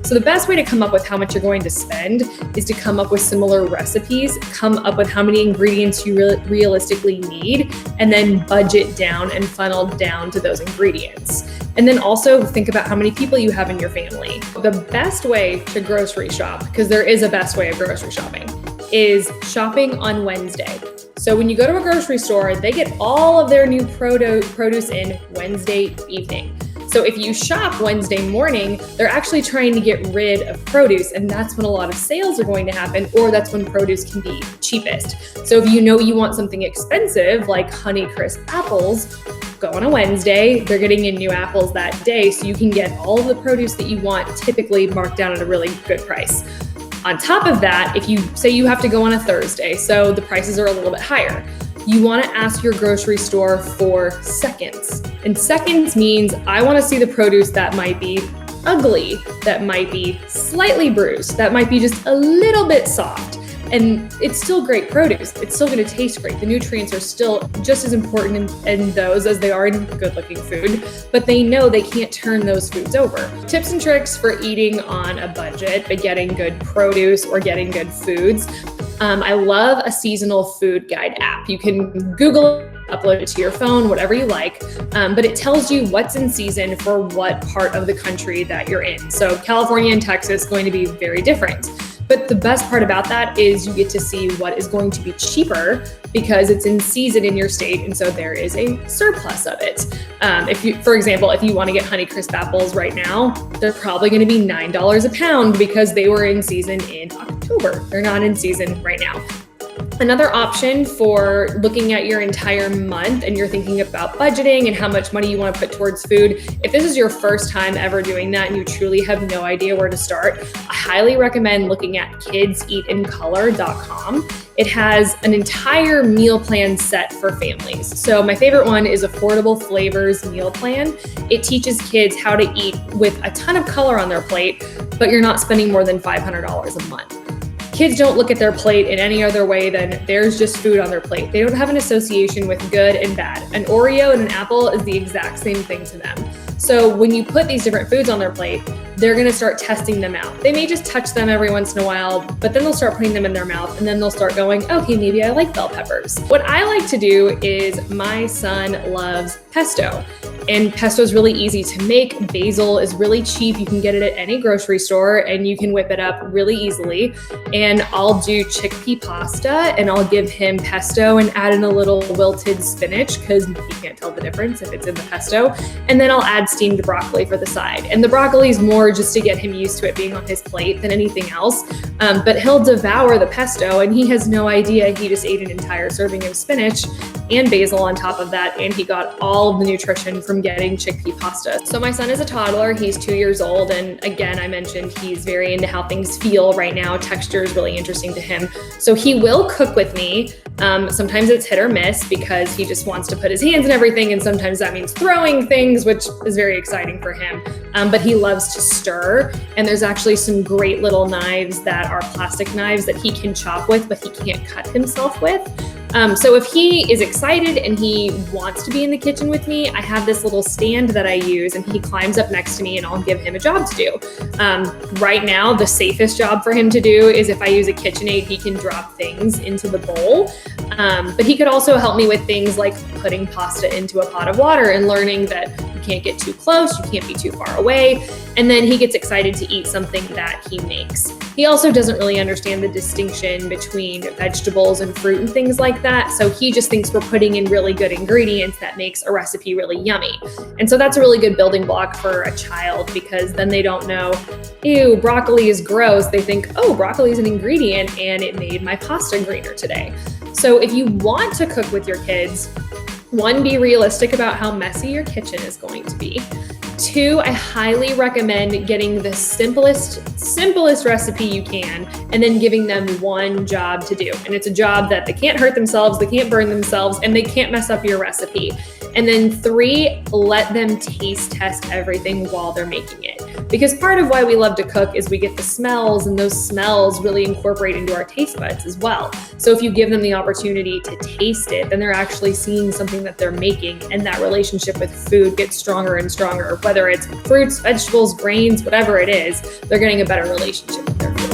So the best way to come up with how much you're going to spend is to come up with similar recipes, come up with how many ingredients you realistically need, and then budget down and funnel down to those ingredients. And then also think about how many people you have in your family. The best way to grocery shop, because there is a best way of grocery shopping, is shopping on Wednesday. So when you go to a grocery store, they get all of their new produce in Wednesday evening. So if you shop Wednesday morning, they're actually trying to get rid of produce, and that's when a lot of sales are going to happen, or that's when produce can be cheapest. So if you know you want something expensive like Honeycrisp apples, go on a Wednesday. They're getting in new apples that day, so you can get all of the produce that you want, typically marked down at a really good price. On top of that, if you say you have to go on a Thursday, so the prices are a little bit higher, you want to ask your grocery store for seconds. And seconds means I want to see the produce that might be ugly, that might be slightly bruised, that might be just a little bit soft. And it's still great produce. It's still going to taste great. The nutrients are still just as important in those as they are in good-looking food, but they know they can't turn those foods over. Tips and tricks for eating on a budget, but getting good produce or getting good foods. I love a seasonal food guide app. You can Google it, upload it to your phone, whatever you like, but it tells you what's in season for what part of the country that you're in. So California and Texas going to be very different. But the best part about that is you get to see what is going to be cheaper because it's in season in your state, and so there is a surplus of it. For example, if you want to get Honeycrisp apples right now, they're probably going to be $9 a pound because they were in season in October. They're not in season right now. Another option for looking at your entire month and you're thinking about budgeting and how much money you want to put towards food, if this is your first time ever doing that and you truly have no idea where to start, I highly recommend looking at kidseatincolor.com. It has an entire meal plan set for families. So my favorite one is Affordable Flavors Meal Plan. It teaches kids how to eat with a ton of color on their plate, but you're not spending more than $500 a month. Kids don't look at their plate in any other way than there's just food on their plate. They don't have an association with good and bad. An Oreo and an apple is the exact same thing to them. So when you put these different foods on their plate, they're going to start testing them out. They may just touch them every once in a while, but then they'll start putting them in their mouth and then they'll start going, okay, maybe I like bell peppers. What I like to do is my son loves pesto. And pesto is really easy to make. Basil is really cheap. You can get it at any grocery store and you can whip it up really easily. And I'll do chickpea pasta and I'll give him pesto and add in a little wilted spinach because he can't tell the difference if it's in the pesto. And then I'll add steamed broccoli for the side. And the broccoli is more just to get him used to it being on his plate than anything else. But he'll devour the pesto and he has no idea he just ate an entire serving of spinach and basil on top of that, and he got all of the nutrition from getting chickpea pasta. So my son is a toddler, he's 2 years old, and again, I mentioned he's very into how things feel right now. Texture is really interesting to him. So he will cook with me. Sometimes it's hit or miss because he just wants to put his hands in everything, and sometimes that means throwing things, which is very exciting for him. But he loves to stir, and there's actually some great little knives that are plastic knives that he can chop with, but he can't cut himself with. So if he is excited and he wants to be in the kitchen with me, I have this little stand that I use and he climbs up next to me and I'll give him a job to do. Right now, the safest job for him to do is if I use a KitchenAid, he can drop things into the bowl. But he could also help me with things like putting pasta into a pot of water and learning that you can't get too close, you can't be too far away. And then he gets excited to eat something that he makes. He also doesn't really understand the distinction between vegetables and fruit and things like that. So he just thinks we're putting in really good ingredients that makes a recipe really yummy. And so that's a really good building block for a child because then they don't know, ew, broccoli is gross. They think, oh, broccoli is an ingredient and it made my pasta greener today. So if you want to cook with your kids, 1, be realistic about how messy your kitchen is going to be. 2, I highly recommend getting the simplest recipe you can and then giving them one job to do. And it's a job that they can't hurt themselves, they can't burn themselves, and they can't mess up your recipe. And then 3, let them taste test everything while they're making it. Because part of why we love to cook is we get the smells, and those smells really incorporate into our taste buds as well. So if you give them the opportunity to taste it, then they're actually seeing something that they're making, and that relationship with food gets stronger and stronger. Whether it's fruits, vegetables, grains, whatever it is, they're getting a better relationship with their food.